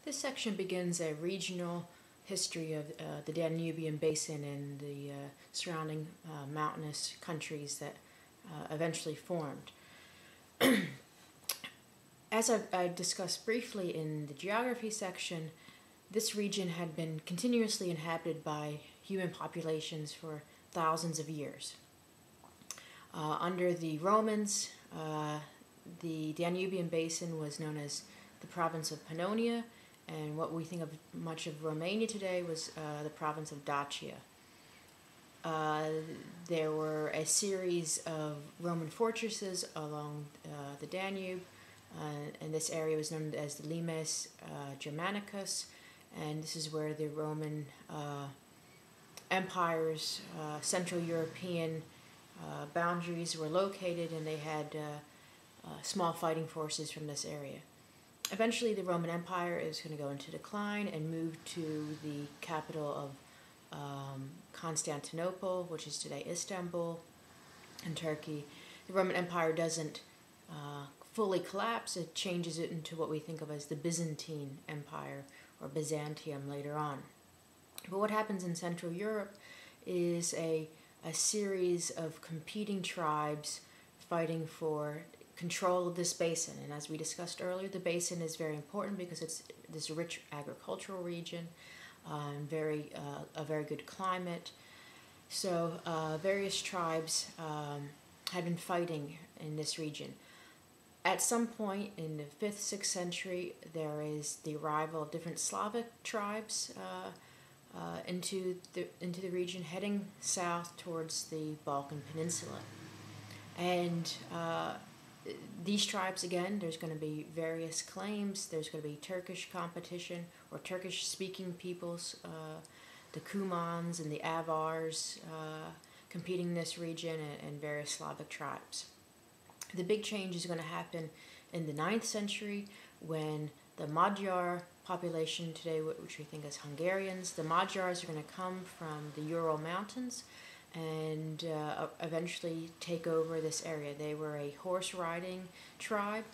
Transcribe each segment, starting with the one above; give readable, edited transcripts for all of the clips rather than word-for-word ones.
This section begins a regional history of the Danubian Basin and the surrounding mountainous countries that eventually formed. As I discussed briefly in the geography section, this region had been continuously inhabited by human populations for thousands of years. Under the Romans, the Danubian Basin was known as the province of Pannonia, and what we think of much of Romania today was the province of Dacia. There were a series of Roman fortresses along the Danube, and this area was known as the Limes Germanicus, and this is where the Roman Empire's Central European boundaries were located, and they had small fighting forces from this area. Eventually, the Roman Empire is going to go into decline and move to the capital of Constantinople, which is today Istanbul, in Turkey. The Roman Empire doesn't fully collapse. It changes it into what we think of as the Byzantine Empire, or Byzantium later on. But what happens in Central Europe is a series of competing tribes fighting for control of this basin. And as we discussed earlier, the basin is very important because it's this rich agricultural region, a very good climate. So various tribes had been fighting in this region. At some point in the 5th, 6th century, there is the arrival of different Slavic tribes into the region, heading south towards the Balkan Peninsula. And these tribes, again, there's going to be various claims. There's going to be Turkish competition, or Turkish-speaking peoples, the Kumans and the Avars competing in this region, and various Slavic tribes. The big change is going to happen in the 9th century when the Magyar population today, which we think as Hungarians, the Magyars are going to come from the Ural Mountains and eventually take over this area. They were a horse-riding tribe,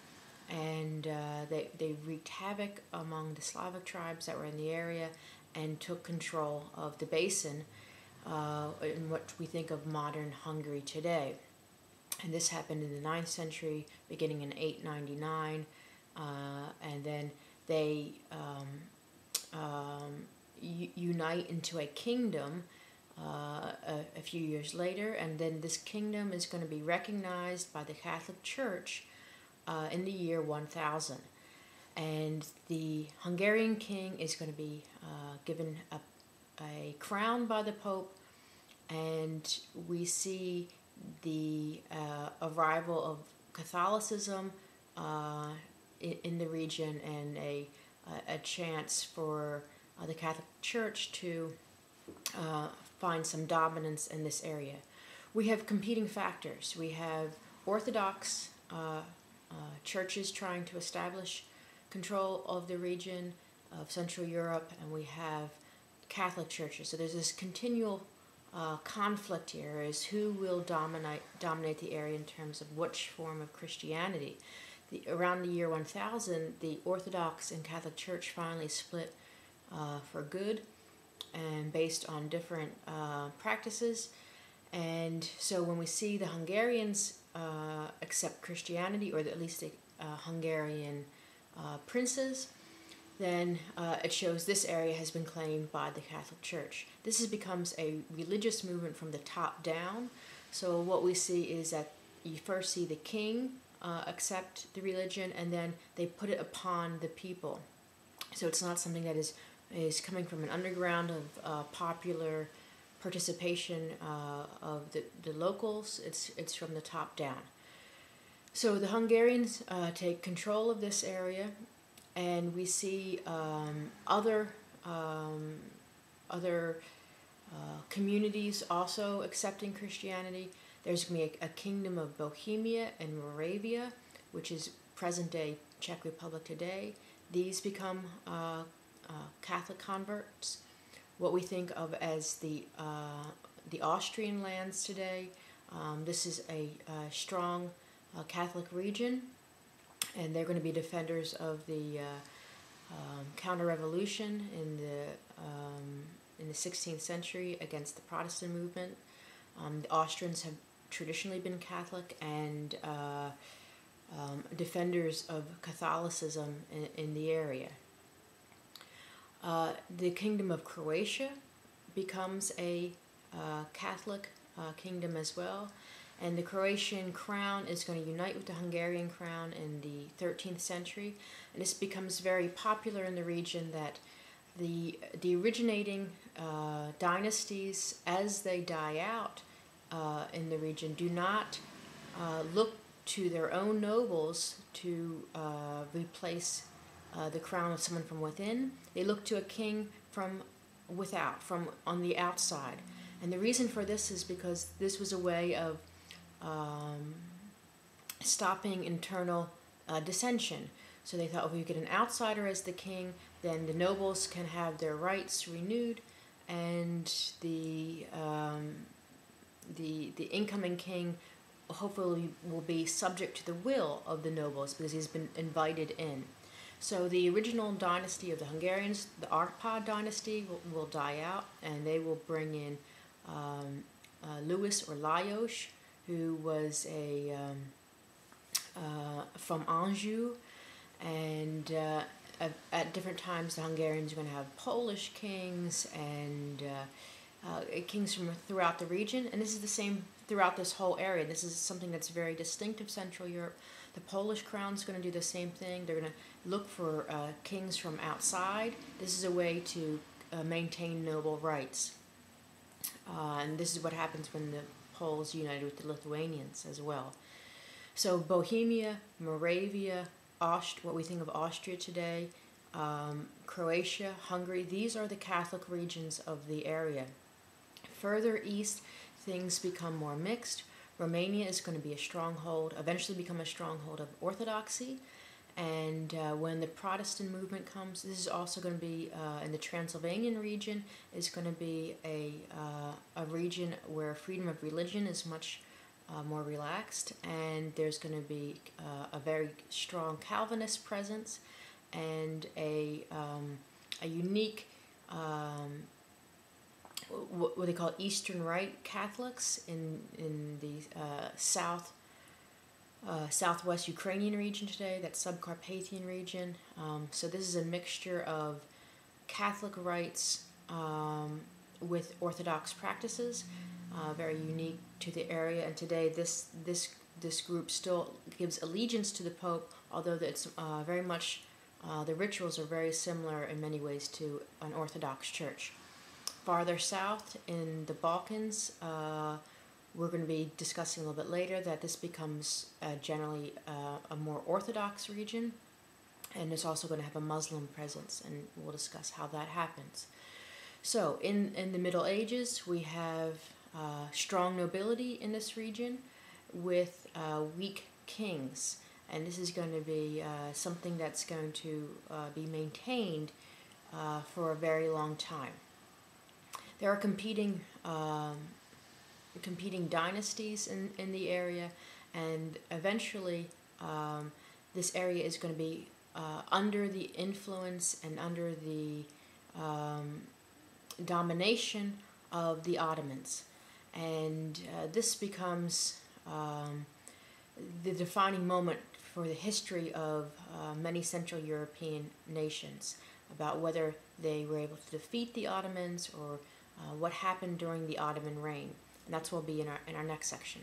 and they wreaked havoc among the Slavic tribes that were in the area and took control of the basin in what we think of modern Hungary today. And this happened in the 9th century, beginning in 899, and then they unite into a kingdom a few years later, and then this kingdom is going to be recognized by the Catholic Church in the year 1000. And the Hungarian king is going to be given a crown by the Pope, and we see the arrival of Catholicism in the region, and a chance for the Catholic Church to find some dominance in this area. We have competing factors. We have Orthodox churches trying to establish control of the region of Central Europe, and we have Catholic churches. So there's this continual conflict here as who will dominate the area in terms of which form of Christianity. Around the year 1000, the Orthodox and Catholic Church finally split for good, and based on different practices. And so when we see the Hungarians accept Christianity, or at least the Hungarian princes, then it shows this area has been claimed by the Catholic Church. This becomes a religious movement from the top down. So what we see is that you first see the king accept the religion, and then they put it upon the people. So it's not something that is coming from an underground of popular participation of the locals. It's from the top down. So the Hungarians take control of this area, and we see other communities also accepting Christianity. There's going to be a kingdom of Bohemia and Moravia, which is present-day Czech Republic today. These become Catholic converts. What we think of as the Austrian lands today, this is a strong Catholic region, and they're going to be defenders of the counter-revolution in the 16th century against the Protestant movement. The Austrians have traditionally been Catholic and defenders of Catholicism in the area. The Kingdom of Croatia becomes a Catholic kingdom as well, and the Croatian crown is going to unite with the Hungarian crown in the 13th century, and this becomes very popular in the region that the originating dynasties, as they die out in the region, do not look to their own nobles to replace the crown of someone from within. They look to a king from without, from on the outside. And the reason for this is because this was a way of stopping internal dissension. So they thought, if we get an outsider as the king, then the nobles can have their rights renewed, and the incoming king hopefully will be subject to the will of the nobles because he's been invited in. So the original dynasty of the Hungarians, the Arpad dynasty, will die out, and they will bring in Louis or Lajos, who was from Anjou, and at different times the Hungarians are going to have Polish kings and kings from throughout the region, and this is the same throughout this whole area. This is something that's very distinct of Central Europe. The Polish crown's going to do the same thing. They're going to look for kings from outside. This is a way to maintain noble rights. And this is what happens when the Poles united with the Lithuanians as well. So Bohemia, Moravia, what we think of Austria today, Croatia, Hungary, these are the Catholic regions of the area. Further east, things become more mixed. Romania is going to be a stronghold, eventually become a stronghold of Orthodoxy. And when the Protestant movement comes, this is also going to be in the Transylvanian region, is going to be a region where freedom of religion is much more relaxed, and there's going to be a very strong Calvinist presence and a unique what they call Eastern Rite Catholics in the southwest Ukrainian region today, that Subcarpathian region. So this is a mixture of Catholic rites with Orthodox practices, very unique to the area. And today this group still gives allegiance to the Pope, although it's very much the rituals are very similar in many ways to an Orthodox church. Farther south in the Balkans, we're going to be discussing a little bit later that this becomes generally a more Orthodox region, and it's also going to have a Muslim presence, and we'll discuss how that happens. So in the Middle Ages, we have strong nobility in this region with weak kings, and this is going to be something that's going to be maintained for a very long time. There are competing dynasties in the area, and eventually this area is going to be under the influence and under the domination of the Ottomans. And this becomes the defining moment for the history of many Central European nations, about whether they were able to defeat the Ottomans or what happened during the Ottoman reign. And that's what will be in our next section.